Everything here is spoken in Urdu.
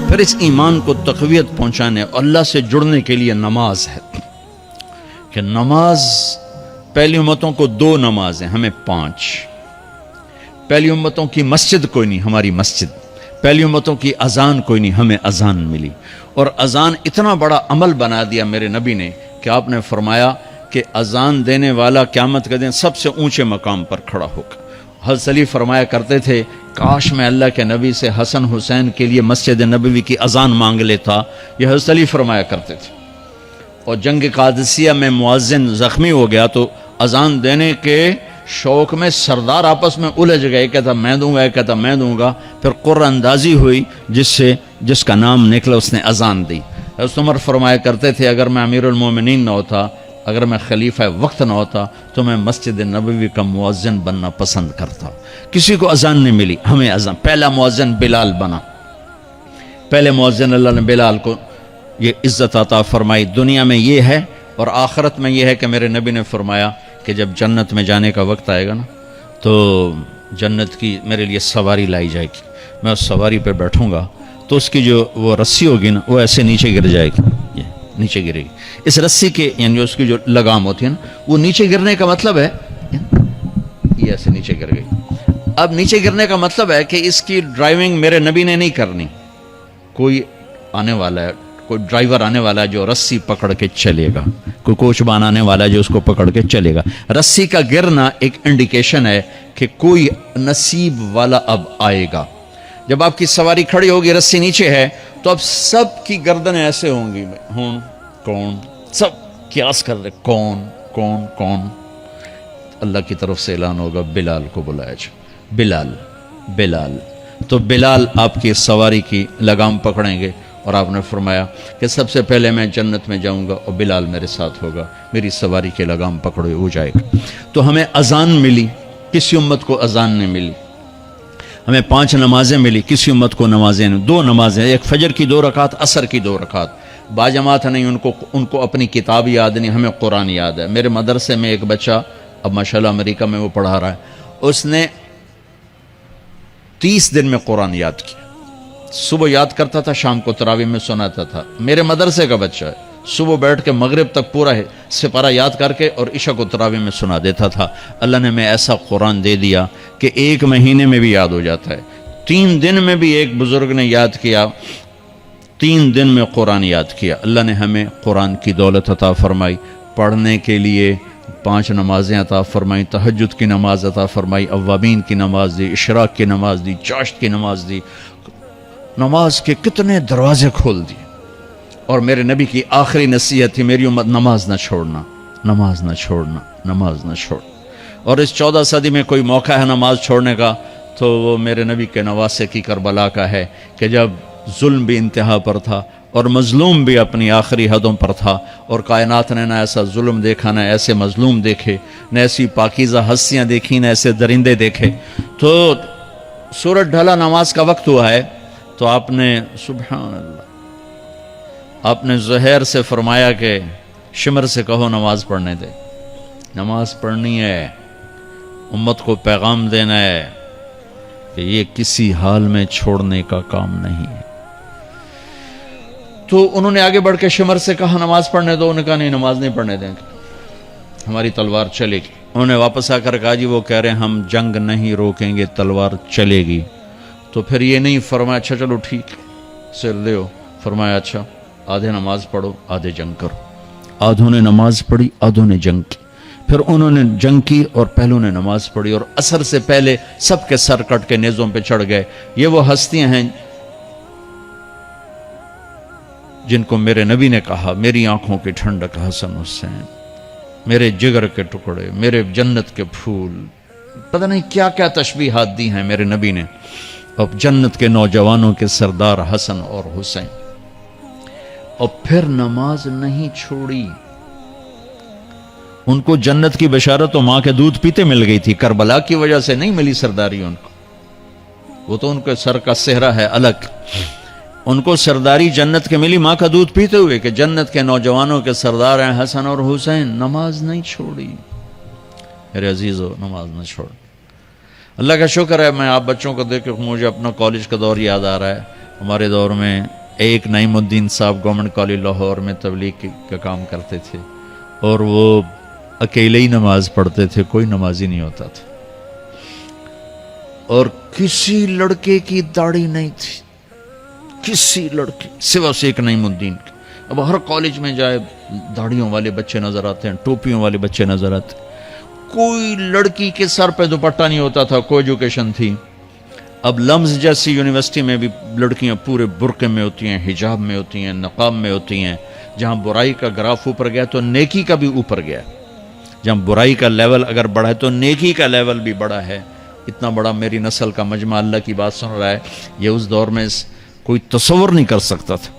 پھر اس ایمان کو تقویت پہنچانے اللہ سے جڑنے کے لیے نماز ہے کہ نماز پہلی امتوں کو 2 نماز ہیں، ہمیں 5۔ پہلی امتوں کی مسجد کوئی نہیں، ہماری مسجد۔ پہلی امتوں کی اذان کوئی نہیں، ہمیں اذان ملی۔ اور اذان اتنا بڑا عمل بنا دیا میرے نبی نے کہ آپ نے فرمایا کہ اذان دینے والا قیامت کے دن سب سے اونچے مقام پر کھڑا ہوگا۔ حضرت علی فرمایا کرتے تھے کاش میں اللہ کے نبی سے حسن حسین کے لیے مسجد نبوی کی اذان مانگ لیتا، یہ حضرت علی فرمایا کرتے تھے۔ اور جنگ قادسیہ میں مؤذن زخمی ہو گیا تو اذان دینے کے شوق میں سردار آپس میں الجھ گئے، کہتا میں دوں گا، کہتا میں دوں گا۔ پھر قرہ اندازی ہوئی جس کا نام نکلا اس نے اذان دی۔ حضرت عمر فرمایا کرتے تھے اگر میں امیر المومنین نہ ہوتا، اگر میں خلیفہ وقت نہ ہوتا تو میں مسجد نبوی کا مؤذن بننا پسند کرتا۔ کسی کو اذان نہیں ملی، ہمیں اذان۔ پہلا مؤذن بلال بنا، پہلے مؤذن اللہ نے بلال کو یہ عزت عطا فرمائی۔ دنیا میں یہ ہے اور آخرت میں یہ ہے کہ میرے نبی نے فرمایا کہ جب جنت میں جانے کا وقت آئے گا نا تو جنت کی میرے لیے سواری لائی جائے گی، میں اس سواری پہ بیٹھوں گا تو اس کی جو وہ رسی ہوگی نا وہ ایسے نیچے گر جائے گی، یہ نیچے گرے گی۔ اس رسی کے یعنی اس کی جو لگام ہوتی ہے نا وہ نیچے گرنے کا مطلب ہے یہ ایسے نیچے گر گئی۔ اب نیچے گرنے کا مطلب ہے کہ اس کی ڈرائیونگ میرے نبی نے نہیں کرنی، کوئی آنے والا ہے، کوئی ڈرائیور آنے والا ہے جو رسی پکڑ کے چلے گا، کوئی کوچبان آنے والا ہے جو اس کو پکڑ کے چلے گا۔ رسی کا گرنا ایک انڈیکیشن ہے کہ کوئی نصیب والا اب آئے گا۔ جب آپ کی سواری کھڑی ہوگی، رسی نیچے ہے، تو اب سب کی گردنیں ایسے ہوں گی، کون سب قیاس کر رہے کون کون کون۔ اللہ کی طرف سے اعلان ہوگا بلال کو بلایا جائے، بلال بلال۔ تو بلال آپ کی سواری کی لگام پکڑیں گے اور آپ نے فرمایا کہ سب سے پہلے میں جنت میں جاؤں گا اور بلال میرے ساتھ ہوگا، میری سواری کے لگام پکڑے ہو جائے گا۔ تو ہمیں اذان ملی، کسی امت کو اذان نہیں ملی۔ ہمیں 5 نمازیں ملی، کسی امت کو نمازیں نہیں۔ 2 نمازیں، ایک فجر کی 2 رکعت، عصر کی 2 رکعت۔ باجماعت نہیں، ان کو اپنی کتاب یاد نہیں، ہمیں قرآن یاد ہے۔ میرے مدرسے میں ایک بچہ اب ماشاءاللہ امریکہ میں وہ پڑھا رہا ہے، اس نے 30 دن میں قرآن یاد کیا۔ صبح یاد کرتا تھا، شام کو تراویح میں سناتا تھا۔ میرے مدرسے کا بچہ ہے، صبح بیٹھ کے مغرب تک پورا ہے سپارہ یاد کر کے اور عشاء کو تراویح میں سنا دیتا تھا۔ اللہ نے میں ایسا قرآن دے دیا کہ 1 مہینے میں بھی یاد ہو جاتا ہے۔ 3 دن میں بھی ایک بزرگ نے یاد کیا، 3 دن میں قرآن یاد کیا۔ اللہ نے ہمیں قرآن کی دولت عطا فرمائی، پڑھنے کے لیے 5 نمازیں عطا فرمائی، تہجد کی نماز عطا فرمائی، اوابین کی نماز دی، اشراق کی نماز دی، چاشت کی نماز دی۔ نماز کے کتنے دروازے کھول دیے۔ اور میرے نبی کی آخری نصیحت تھی میری امت نماز نہ چھوڑنا، نماز نہ چھوڑنا، نماز نہ چھوڑ۔ اور اس 14 صدی میں کوئی موقع ہے نماز چھوڑنے کا تو وہ میرے نبی کے نواسے کی کربلا کا ہے کہ جب ظلم بھی انتہا پر تھا اور مظلوم بھی اپنی آخری حدوں پر تھا، اور کائنات نے نہ ایسا ظلم دیکھا، نہ ایسے مظلوم دیکھے، نہ ایسی پاکیزہ ہستیاں دیکھی، نہ ایسے درندے دیکھے۔ تو سورج ڈھلا، نماز کا وقت ہوا ہے، تو آپ نے سبحان اللہ، آپ نے زہیر سے فرمایا کہ شمر سے کہو نماز پڑھنے دے، نماز پڑھنی ہے، امت کو پیغام دینا ہے کہ یہ کسی حال میں چھوڑنے کا کام نہیں ہے۔ تو انہوں نے آگے بڑھ کے شمر سے کہا نماز پڑھنے دو، انہوں نے کہا نہیں نماز نہیں پڑھنے دیں گے، ہماری تلوار چلے گی۔ انہوں نے واپس آ کر کہا جی وہ کہہ رہے ہیں ہم جنگ نہیں روکیں گے، تلوار چلے گی۔ تو پھر یہ نہیں فرمایا اچھا چلو ٹھیک سر دیو، فرمایا اچھا آدھے نماز پڑھو آدھے جنگ کرو۔ آدھوں نے نماز پڑھی، آدھوں نے جنگ کی۔ پھر انہوں نے جنگ کی اور پہلوں نے نماز پڑھی، اور عصر سے پہلے سب کے سر کٹ کے نیزوں پہ چڑھ گئے۔ یہ وہ ہستیاں ہیں جن کو میرے نبی نے کہا میری آنکھوں کی ٹھنڈک حسن حسین، میرے جگر کے ٹکڑے، میرے جنت کے پھول، پتہ نہیں کیا کیا تشبیہات دی ہیں میرے نبی نے۔ اب جنت کے نوجوانوں کے سردار حسن اور حسین۔ اور پھر نماز نہیں چھوڑی۔ ان کو جنت کی بشارت تو ماں کے دودھ پیتے مل گئی تھی، کربلا کی وجہ سے نہیں ملی سرداری ان کو، وہ تو ان کے سر کا صحرا ہے الگ۔ ان کو سرداری جنت کے ملی ماں کا دودھ پیتے ہوئے کہ جنت کے نوجوانوں کے سردار ہیں حسن اور حسین۔ نماز نہیں چھوڑی میرے عزیزو، نماز نہ چھوڑ۔ اللہ کا شکر ہے، میں آپ بچوں کو دیکھ کے مجھے اپنا کالج کا دور یاد آ رہا ہے۔ ہمارے دور میں ایک نعیم الدین صاحب گورنمنٹ کالج لاہور میں تبلیغ کا کام کرتے تھے، اور وہ اکیلے ہی نماز پڑھتے تھے، کوئی نمازی نہیں ہوتا تھا، اور کسی لڑکے کی داڑھی نہیں تھی، کسی لڑکے سوا سے ایک نعیم الدین کی۔ اب ہر کالج میں جائے داڑھیوں والے بچے نظر آتے ہیں، ٹوپیوں والے بچے نظر آتے ہیں، کوئی لڑکی کے سر پہ دوپٹہ نہیں ہوتا تھا، کوئی ایجوکیشن تھی۔ اب لمز جیسی یونیورسٹی میں بھی لڑکیاں پورے برقعے میں ہوتی ہیں، حجاب میں ہوتی ہیں، نقاب میں ہوتی ہیں۔ جہاں برائی کا گراف اوپر گیا تو نیکی کا بھی اوپر گیا، جہاں برائی کا لیول اگر بڑھا ہے تو نیکی کا لیول بھی بڑا ہے۔ اتنا بڑا میری نسل کا مجمع اللہ کی بات سن رہا ہے، یہ اس دور میں کوئی تصور نہیں کر سکتا تھا۔